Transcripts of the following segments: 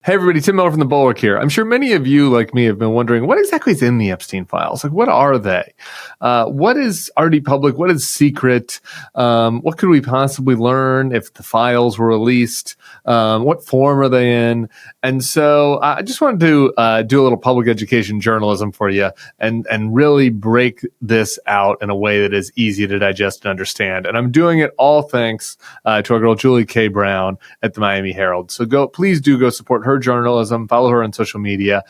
Hey everybody, Tim Miller from the Bulwark here. I'm sure many of you, like me, have been wondering what exactly is in the Epstein files. Like, what are they? What is already public? What is secret? What could we possibly learn if the files were released? What form are they in? And so I just wanted to do a little public education journalism for you and really break this out in a way that is easy to digest and understand. And I'm doing it all thanks to our girl, Julie K. Brown at the Miami Herald. So please do go support her journalism, follow her on social media.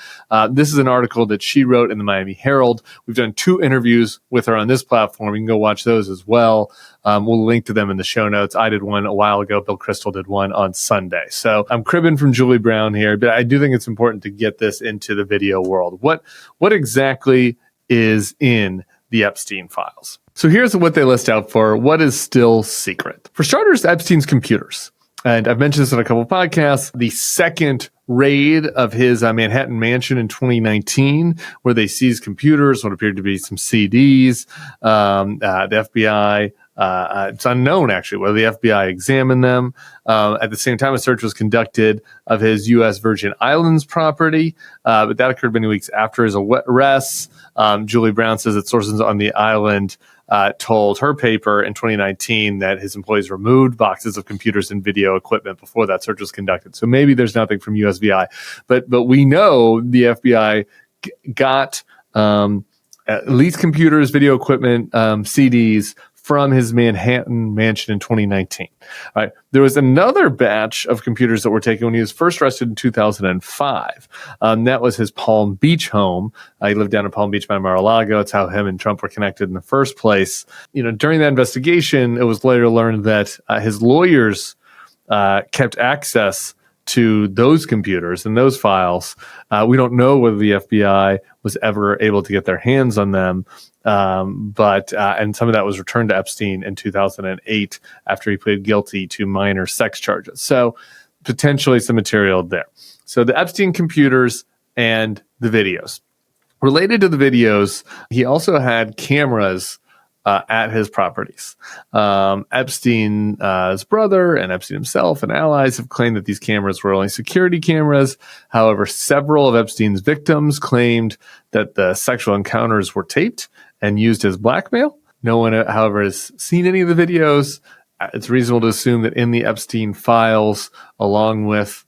This is an article that she wrote in the Miami Herald. We've done 2 interviews with her on this platform. You can go watch those as well. We'll link to them in the show notes. I did one a while ago. Bill Crystal did one on Sunday. So I'm cribbing from Julie Brown here, but I do think it's important to get this into the video world. What exactly is in the Epstein files? So here's what they list out for what is still secret. For starters, Epstein's computers. And I've mentioned this in a couple of podcasts. The second raid of his Manhattan mansion in 2019, where they seized computers, what appeared to be some CDs. The FBI, it's unknown actually whether the FBI examined them. At the same time, a search was conducted of his U.S. Virgin Islands property, but that occurred many weeks after his arrest. Julie Brown says that sources on the island told her paper in 2019 that his employees removed boxes of computers and video equipment before that search was conducted. So maybe there's nothing from USVI, but we know the FBI got at least computers, video equipment, CDs from his Manhattan mansion in 2019. All right. There was another batch of computers that were taken when he was first arrested in 2005. That was his Palm Beach home. He lived down in Palm Beach by Mar-a-Lago. It's how him and Trump were connected in the first place. During that investigation, it was later learned that his lawyers kept access to those computers and those files. We don't know whether the FBI was ever able to get their hands on them. But some of that was returned to Epstein in 2008 after he pleaded guilty to minor sex charges. So potentially some material there. So the Epstein computers and the videos. Related to the videos, he also had cameras at his properties. Epstein's brother and Epstein himself and allies have claimed that these cameras were only security cameras. However, several of Epstein's victims claimed that the sexual encounters were taped and used as blackmail. No one, however, has seen any of the videos. It's reasonable to assume that in the Epstein files, along with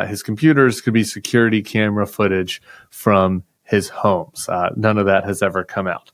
his computers, could be security camera footage from his homes. None of that has ever come out.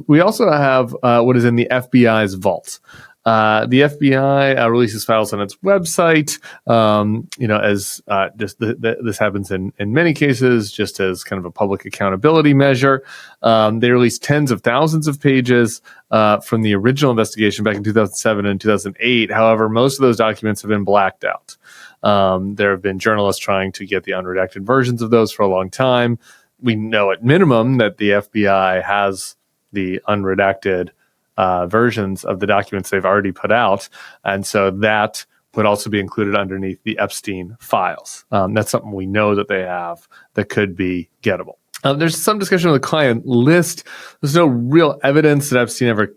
We also have what is in the FBI's vault. The FBI releases files on its website, as just this happens in many cases, just as kind of a public accountability measure. They released tens of thousands of pages from the original investigation back in 2007 and 2008. However, most of those documents have been blacked out. There have been journalists trying to get the unredacted versions of those for a long time. We know at minimum that the FBI has the unredacted versions of the documents they've already put out. And so that would also be included underneath the Epstein files. That's something we know that they have that could be gettable. There's some discussion of the client list. There's no real evidence that Epstein ever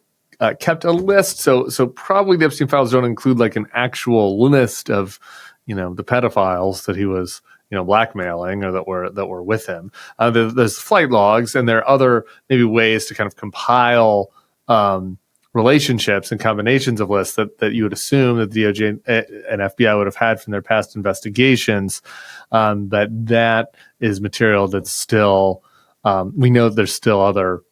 kept a list. So probably the Epstein files don't include like an actual list of, the pedophiles that he was blackmailing or that were with him. There's flight logs, and there are other maybe ways to kind of compile relationships and combinations of lists that you would assume that the DOJ and FBI would have had from their past investigations. But that is material that's still, we know that there's still other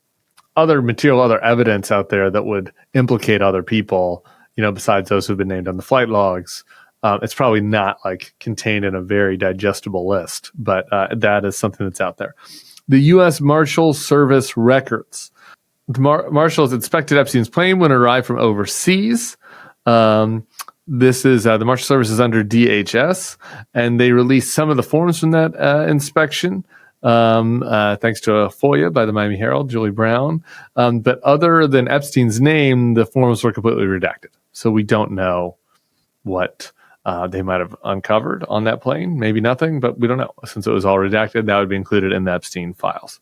material, other evidence out there that would implicate other people, besides those who've been named on the flight logs. It's probably not like contained in a very digestible list, but that is something that's out there. The U.S. Marshal Service records. The Marshals inspected Epstein's plane when it arrived from overseas. This is the Marshal Service is under DHS, and they released some of the forms from that inspection. Thanks to a FOIA by the Miami Herald, Julie Brown. But other than Epstein's name, the forms were completely redacted. So we don't know what they might have uncovered on that plane. Maybe nothing, but we don't know. Since it was all redacted, that would be included in the Epstein files.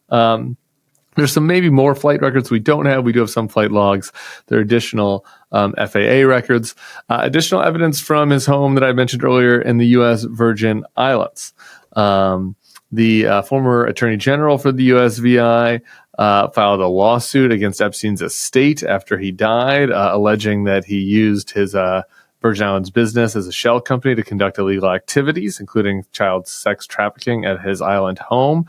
There's some maybe more flight records we don't have. We do have some flight logs. There are additional FAA records, additional evidence from his home that I mentioned earlier in the U.S. Virgin Islands. The former Attorney General for the USVI filed a lawsuit against Epstein's estate after he died, alleging that he used his Virgin Islands business as a shell company to conduct illegal activities, including child sex trafficking at his island home.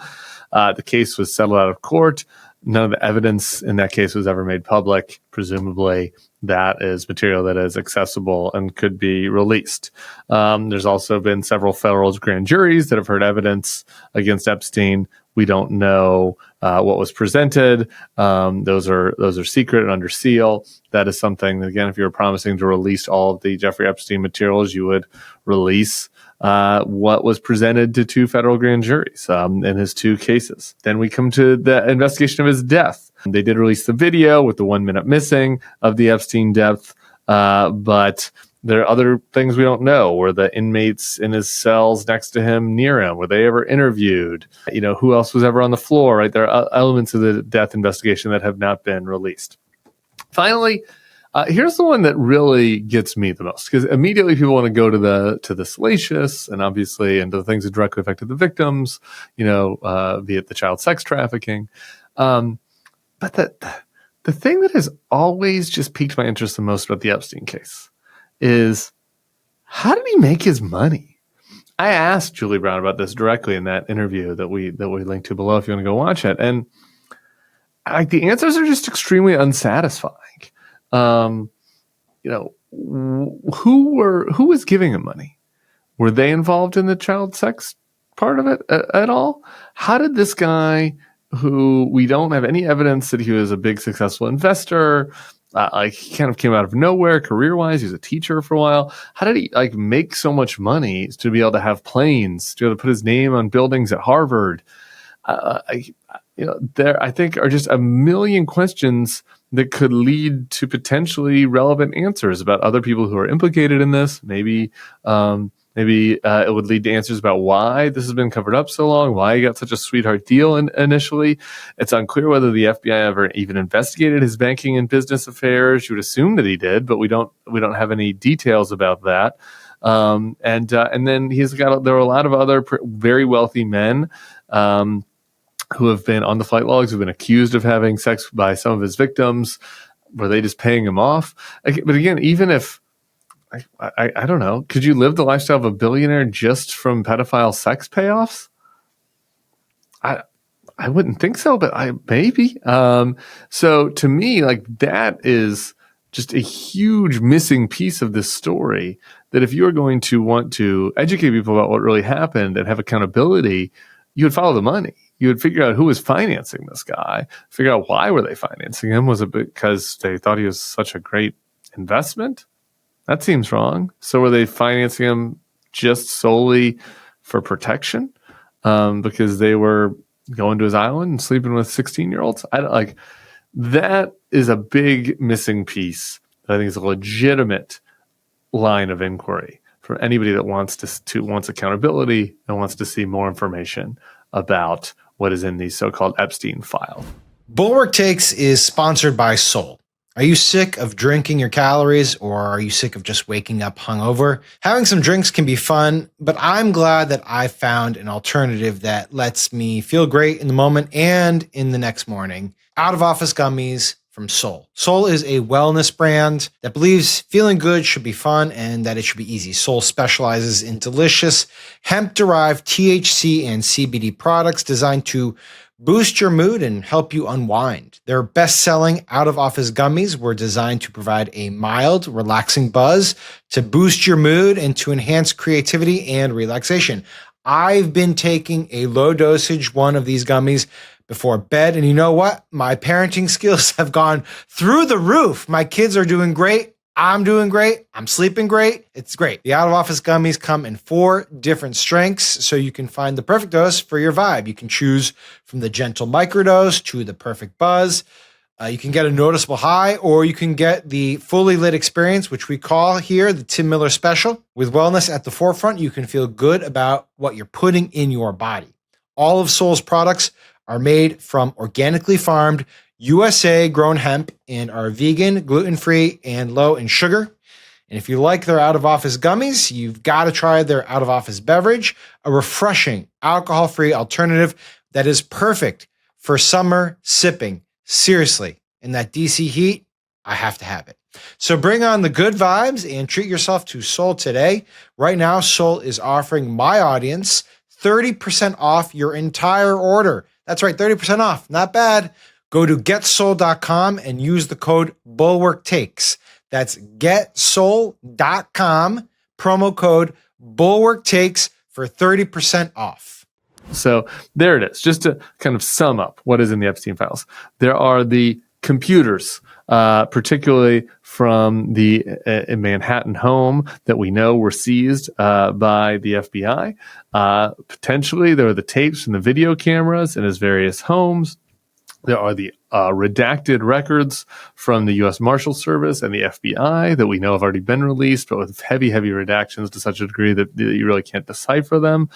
The case was settled out of court. None of the evidence in that case was ever made public. Presumably, that is material that is accessible and could be released. There's also been several federal grand juries that have heard evidence against Epstein. We don't know what was presented. Those are secret and under seal. That is something, again, if you were promising to release all of the Jeffrey Epstein materials, you would release what was presented to two federal grand juries in his two cases. Then we come to the investigation of his death. They did release the video with the 1 minute missing of the Epstein death, but there are other things we don't know. Were the inmates in his cells next to him, near him, were they ever interviewed? Who else was ever on the floor, right? There are elements of the death investigation that have not been released. Finally, here's the one that really gets me the most, because immediately people want to go to the salacious and obviously into the things that directly affected the victims, be it the child sex trafficking. But the thing that has always just piqued my interest the most about the Epstein case is, how did he make his money? I asked Julie Brown about this directly in that interview that we linked to below if you want to go watch it. And the answers are just extremely unsatisfying. Who was giving him money? Were they involved in the child sex part of it at all? How did this guy, who we don't have any evidence that he was a big successful investor, he kind of came out of nowhere career-wise. He was a teacher for a while. How did he make so much money to be able to have planes, to be able to put his name on buildings at Harvard? There I think are just a million questions that could lead to potentially relevant answers about other people who are implicated in this. Maybe it would lead to answers about why this has been covered up so long, why he got such a sweetheart deal initially. It's unclear whether the FBI ever even investigated his banking and business affairs. You would assume that he did, but we don't have any details about that. And then there were a lot of other very wealthy men who have been on the flight logs, who've been accused of having sex by some of his victims. Were they just paying him off? But again, even if, I don't know, could you live the lifestyle of a billionaire just from pedophile sex payoffs? I wouldn't think so, but maybe. So to me, that is just a huge missing piece of this story, that if you're going to want to educate people about what really happened and have accountability, you would follow the money. You would figure out who was financing this guy, figure out why were they financing him. Was it because they thought he was such a great investment? That seems wrong. So were they financing him just solely for protection? Because they were going to his island and sleeping with 16-year-olds? That is a big missing piece that I think is a legitimate line of inquiry for anybody that wants accountability and wants to see more information about what is in these so-called Epstein files. Bulwark Takes is sponsored by Soul. Are you sick of drinking your calories, or are you sick of just waking up hungover? Having some drinks can be fun, but I'm glad that I found an alternative that lets me feel great in the moment and in the next morning. Out of Office Gummies from Soul. Soul is a wellness brand that believes feeling good should be fun and that it should be easy. Soul specializes in delicious hemp-derived THC and CBD products designed to boost your mood and help you unwind. Their best-selling out-of-office gummies were designed to provide a mild, relaxing buzz to boost your mood and to enhance creativity and relaxation. I've been taking a low-dosage one of these gummies before bed, and you know what? My parenting skills have gone through the roof. My kids are doing great. I'm doing great. I'm sleeping great. It's great. The out-of-office gummies come in 4 different strengths, so you can find the perfect dose for your vibe. You can choose from the gentle microdose to the perfect buzz. You can get a noticeable high, or you can get the fully lit experience, which we call here the Tim Miller Special. With wellness at the forefront, you can feel good about what you're putting in your body. All of Sol's products are made from organically farmed, USA grown hemp and are vegan, gluten-free, and low in sugar. And if you like their out-of-office gummies, you've got to try their out-of-office beverage, a refreshing, alcohol-free alternative that is perfect for summer sipping. Seriously, in that DC heat, I have to have it. So bring on the good vibes and treat yourself to Sol today. Right now, Sol is offering my audience 30% off your entire order. That's right, 30% off. Not bad. Go to getsol.com and use the code BulwarkTakes. That's getsol.com, promo code BulwarkTakes for 30% off. So there it is. Just to kind of sum up what is in the Epstein files. There are the computers, particularly from the Manhattan home that we know were seized by the FBI. Potentially, there are the tapes and the video cameras in his various homes. There are the redacted records from the U.S. Marshal Service and the FBI that we know have already been released, but with heavy, heavy redactions to such a degree that you really can't decipher them.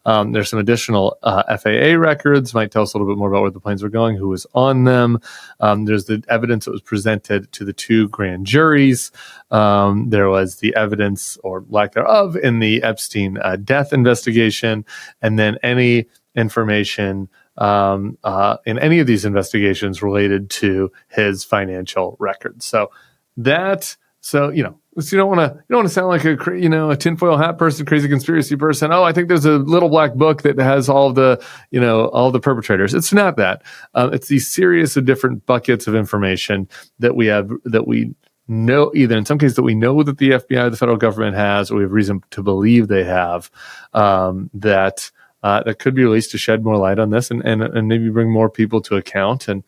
There's some additional FAA records, might tell us a little bit more about where the planes were going, who was on them. There's the evidence that was presented to the two grand juries. There was the evidence, or lack thereof, in the Epstein death investigation, and then any information in any of these investigations related to his financial records. So you don't want to sound like a tinfoil hat person, crazy conspiracy person. Oh, I think there's a little black book that has all the perpetrators. It's not that. It's these series of different buckets of information that we have, that we know, either in some cases that we know that the FBI, the federal government has, or we have reason to believe they have, that could be released to shed more light on this and maybe bring more people to account. And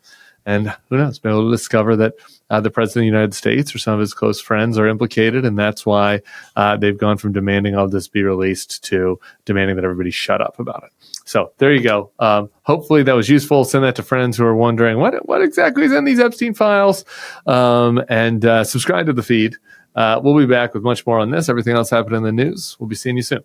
who knows, maybe we'll discover that the president of the United States or some of his close friends are implicated. And that's why they've gone from demanding all this be released to demanding that everybody shut up about it. So there you go. Hopefully that was useful. Send that to friends who are wondering what exactly is in these Epstein files, and subscribe to the feed. We'll be back with much more on this. Everything else happening in the news. We'll be seeing you soon.